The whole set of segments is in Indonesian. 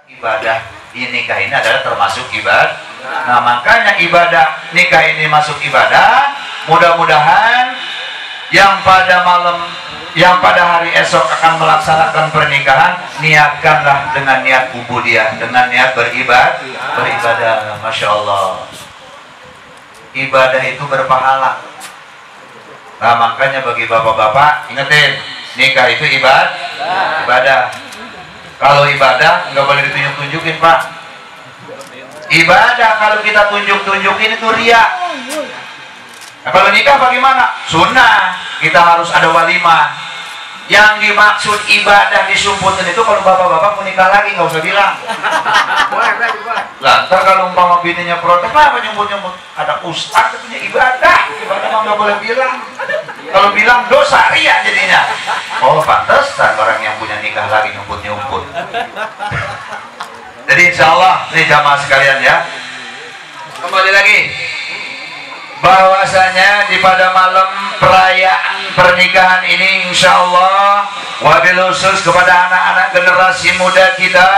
Ibadah di nikah ini adalah termasuk ibadah. Nah, makanya ibadah nikah ini masuk ibadah. Mudah-mudahan yang pada hari esok akan melaksanakan pernikahan, niatkanlah dengan niat ubudiyah, dengan niat beribadah. Masya Allah, ibadah itu berpahala. Nah, makanya bagi bapak-bapak, ingetin, nikah itu ibadah. Kalau ibadah nggak boleh ditunjuk-tunjukin, Pak. Ibadah kalau kita tunjuk-tunjukin itu riya. Nah, kalau nikah bagaimana? Sunnah, kita harus ada walimah. Yang dimaksud ibadah disumputin itu kalau bapak-bapak mau nikah lagi nggak usah bilang. Lah, ntar kalau umpama bininya protes, apa nyumput-nyumput? Ada ustaz punya ibadah mah nggak boleh bilang. Kalau bilang dosa riya jadinya. Oh, pantesan orang yang punya nikah lagi nyumput-nyumput. Jadi insya Allah nih jamaah sekalian ya, kembali lagi bahwasanya di pada malam perayaan pernikahan ini insya Allah wabil khusus kepada anak-anak generasi muda kita,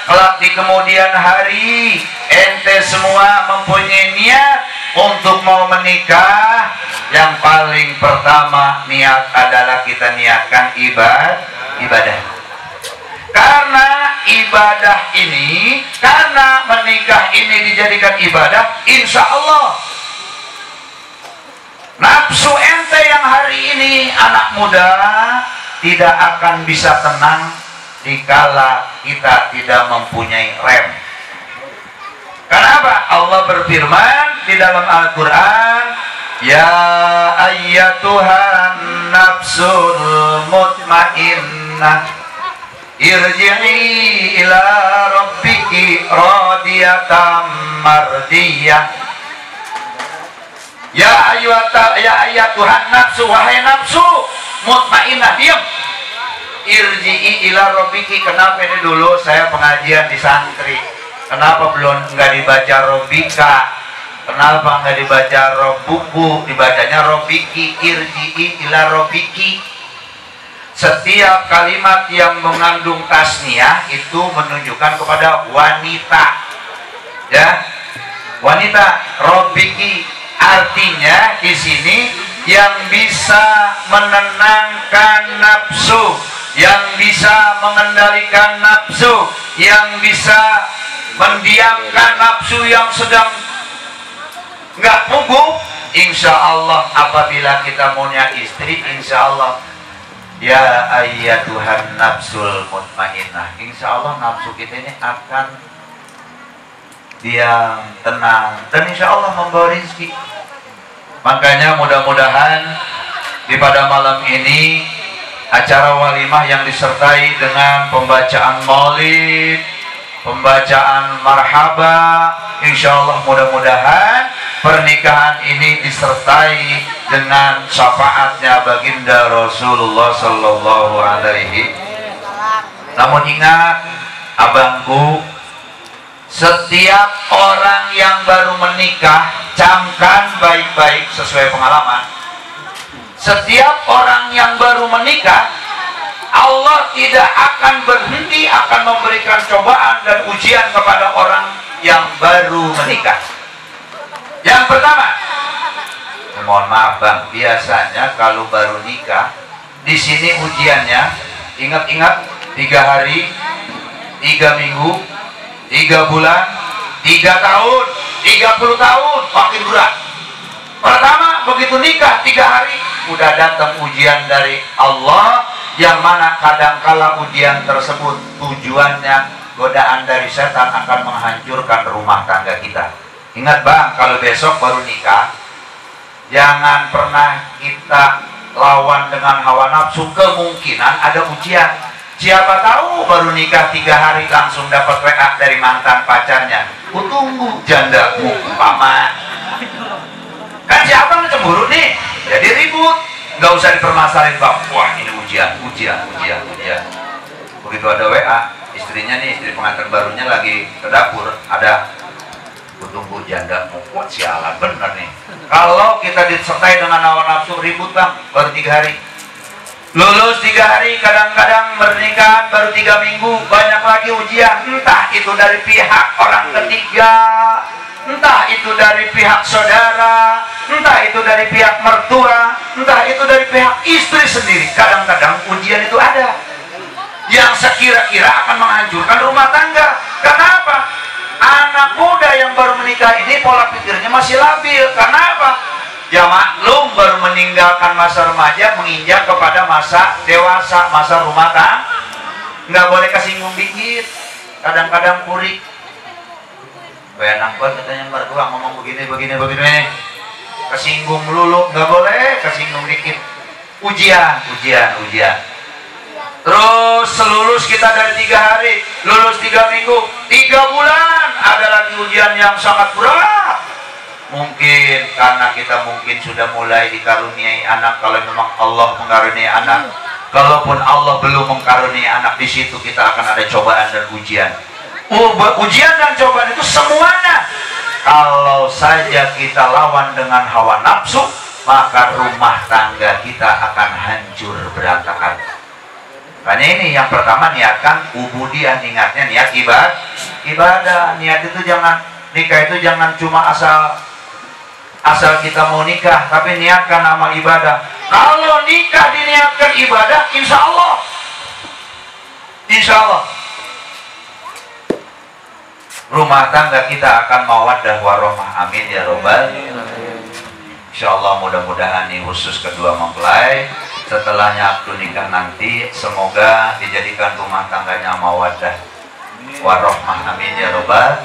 kelak di kemudian hari ente semua mempunyai niat untuk mau menikah, yang paling pertama niat adalah kita niatkan ibadah. Karena ibadah ini, karena menikah ini dijadikan ibadah, insya Allah nafsu ente yang hari ini anak muda tidak akan bisa tenang dikala kita tidak mempunyai rem. Kenapa? Allah berfirman di dalam Al-Quran, ya ayyatuhan nafsul mutmainnah irji'i ila rabbiki radiyatan mardiyah. Ya ayyatuhan nafsu, wahai nafsu mutmainnah, diam. Irji'i ila rabbiki. Kenapa ini dulu saya pengajian di santri, kenapa belum nggak dibaca robika? Kenapa nggak dibaca robbuku? Dibacanya robiki. Irji'i ila rabbiki. Setiap kalimat yang mengandung tasniyah itu menunjukkan kepada wanita, ya, wanita. Robiki artinya di sini yang bisa menenangkan nafsu, yang bisa mengendalikan nafsu, yang bisa mendiamkan nafsu yang sedang nggak puguh. Insya Allah apabila kita punya istri, insya Allah ya ayyatuhan nafsul mutmainnah, insya Allah nafsu kita ini akan diam, tenang, dan insya Allah membawa rezeki. Makanya mudah-mudahan di pada malam ini acara walimah yang disertai dengan pembacaan maulid, pembacaan marhaba, insya Allah mudah-mudahan pernikahan ini disertai dengan syafaatnya baginda Rasulullah Sallallahu Alaihi. Namun ingat abangku, setiap orang yang baru menikah, camkan baik-baik sesuai pengalaman. Setiap orang yang baru menikah, Allah tidak akan berhenti, akan memberikan cobaan dan ujian kepada orang yang baru menikah. Yang pertama, mohon maaf bang, biasanya kalau baru nikah di sini ujiannya, ingat-ingat, 3 hari, 3 minggu, 3 bulan, 3 tahun, 30 tahun, makin berat. Pertama, begitu nikah 3 hari, udah datang ujian dari Allah, yang mana kadangkala ujian tersebut tujuannya godaan dari setan akan menghancurkan rumah tangga kita. Ingat bang, kalau besok baru nikah, jangan pernah kita lawan dengan hawa nafsu. Kemungkinan ada ujian. Siapa tahu baru nikah 3 hari langsung dapat WA dari mantan pacarnya, ku tunggu jandamu paman. Kan si abang cemburu nih, jadi ribut. Nggak usah dipermasalahin bang. Wah ini ujian. Begitu ada WA, istrinya nih, istri pengantin barunya lagi ke dapur, ada tunggu jandamu. Wah sialan bener nih. Kalau kita disertai dengan hawa nafsu, ribut bang, baru 3 hari. Lulus 3 hari, kadang-kadang pernikahan baru 3 minggu, banyak lagi ujian. Entah itu dari pihak orang ketiga, entah itu dari pihak saudara, entah itu dari pihak mertua, entah itu dari pihak istri sendiri. Kadang-kadang ujian itu ada yang sekira-kira akan menghancurkan rumah tangga. Kenapa? Anak muda yang baru menikah ini pola pikirnya masih labil. Kenapa? Ya maklum, baru meninggalkan masa remaja, menginjak kepada masa dewasa, masa rumah tangga. Nggak boleh kesinggung dikit. Kadang-kadang purik. Enak banget katanya mertua ngomong begini. Kesinggung melulu, nggak boleh kesinggung dikit. Ujian. Terus lulus kita dari 3 hari, lulus 3 minggu, 3 bulan, ada lagi ujian yang sangat berat. Mungkin karena kita sudah mulai dikaruniai anak. Kalau memang Allah mengaruniai anak, kalaupun Allah belum mengkaruniai anak, di situ kita akan ada cobaan dan ujian. Ujian dan cobaan itu semuanya, kalau saja kita lawan dengan hawa nafsu, maka rumah tangga kita akan hancur berantakan. Makanya ini yang pertama, niatkan ubudiyah. Ingatnya niat ibadah. Niat itu jangan, nikah itu jangan cuma asal kita mau nikah, tapi niatkan amal ibadah. Kalau nikah diniatkan ibadah, insya Allah rumah tangga kita akan mawaddah warahmah. Amin ya robbal. Insya Allah mudah-mudahan ini khusus kedua mempelai, setelahnya akad nikah nanti semoga dijadikan rumah tangganya mawaddah warahmah. Amin ya robbal.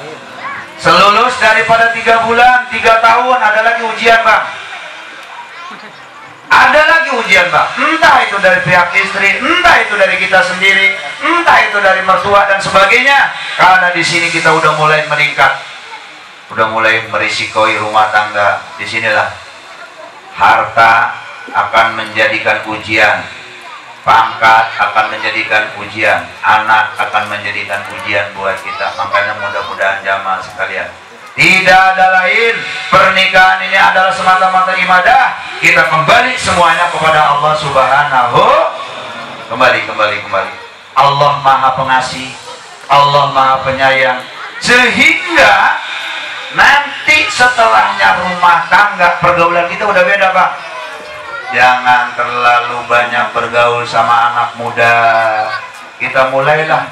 Selulus daripada 3 bulan, 3 tahun, ada lagi ujian, Bang. Ada lagi ujian, Bang. Entah itu dari pihak istri, entah itu dari kita sendiri, entah itu dari mertua dan sebagainya. Karena di sini kita udah mulai meningkat, udah mulai merisikoi rumah tangga. Disinilah harta akan menjadikan ujian, pangkat akan menjadikan ujian, anak akan menjadikan ujian buat kita. Makanya mudah-mudahan jamaah sekalian, tidak ada lain, pernikahan ini adalah semata-mata ibadah. Kita kembali semuanya kepada Allah Subhanahu. Kembali. Allah Maha Pengasih, Allah Maha Penyayang, sehingga nanti setelahnya rumah tangga, pergaulan kita udah beda, Pak. Jangan terlalu banyak bergaul sama anak muda. Kita mulailah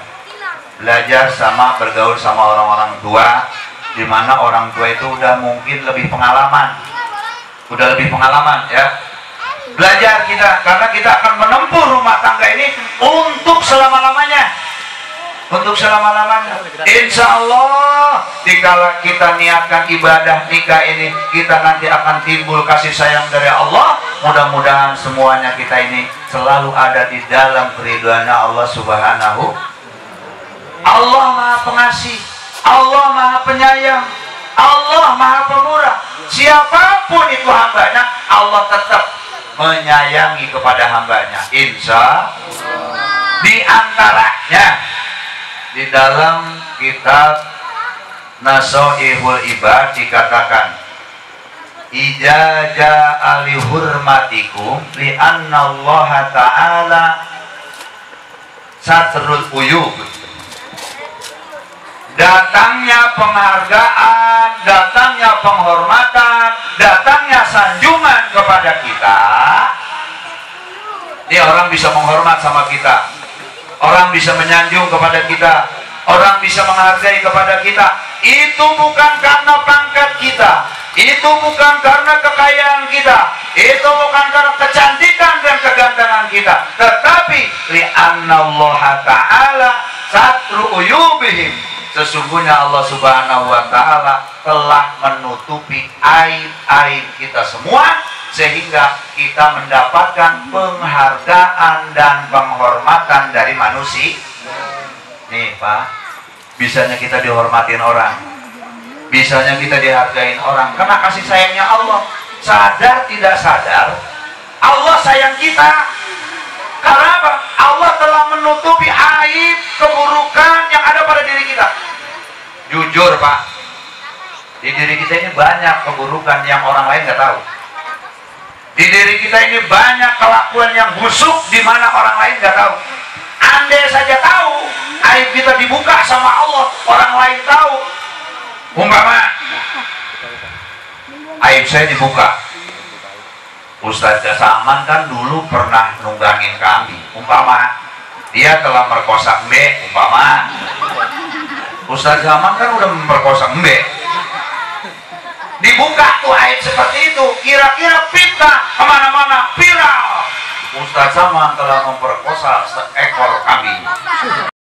belajar bergaul sama orang-orang tua, di mana orang tua itu udah mungkin lebih pengalaman, ya. Belajar kita, karena kita akan menempuh rumah tangga ini untuk selama-lamanya. Insya Allah, dikala kita niatkan ibadah nikah ini, kita nanti akan timbul kasih sayang dari Allah. Mudah-mudahan semuanya kita ini selalu ada di dalam keridhaannya Allah Subhanahu. Allah Maha Pengasih, Allah Maha Penyayang, Allah Maha Pemurah. Siapapun itu hambanya, Allah tetap menyayangi kepada hambanya. Insya Allah. Di antaranya di dalam kitab Nasoihul Ibad dikatakan, Ija ja'a li hurmatikum li anna Allah ta'ala satrul uyub. Datangnya penghargaan, datangnya penghormatan, datangnya sanjungan kepada kita. Ini orang bisa menghormat sama kita, orang bisa menyanjung kepada kita, orang bisa menghargai kepada kita. Itu bukan karena pangkat kita, itu bukan karena kekayaan kita, itu bukan karena kecantikan dan kegantengan kita, tetapi li'annallaha ta'ala satru uyubihim. Sesungguhnya Allah Subhanahu wa ta'ala telah menutupi aib-aib kita semua, sehingga kita mendapatkan penghargaan dan penghormatan dari manusia. Nih Pak, bisanya kita dihormatin orang, bisanya kita dihargain orang, karena kasih sayangnya Allah. Sadar tidak sadar, Allah sayang kita. Karena apa? Allah telah menutupi aib, keburukan yang ada pada diri kita. Jujur Pak, di diri kita ini banyak keburukan yang orang lain nggak tahu. Di diri kita ini banyak kelakuan yang busuk di mana orang lain nggak tahu. Andai saja tahu, aib kita dibuka sama Allah, orang lain tahu. Umpama aib saya dibuka, Ustadz Jasaman kan dulu pernah nunggangin kami, umpama dia telah merkosa Mbe, umpama Ustadz Zaman kan udah memperkosa Mbe, dibuka tuh aib seperti itu, kira-kira fitnah kemana-mana viral, Ustadz Zaman telah memperkosa seekor kambing.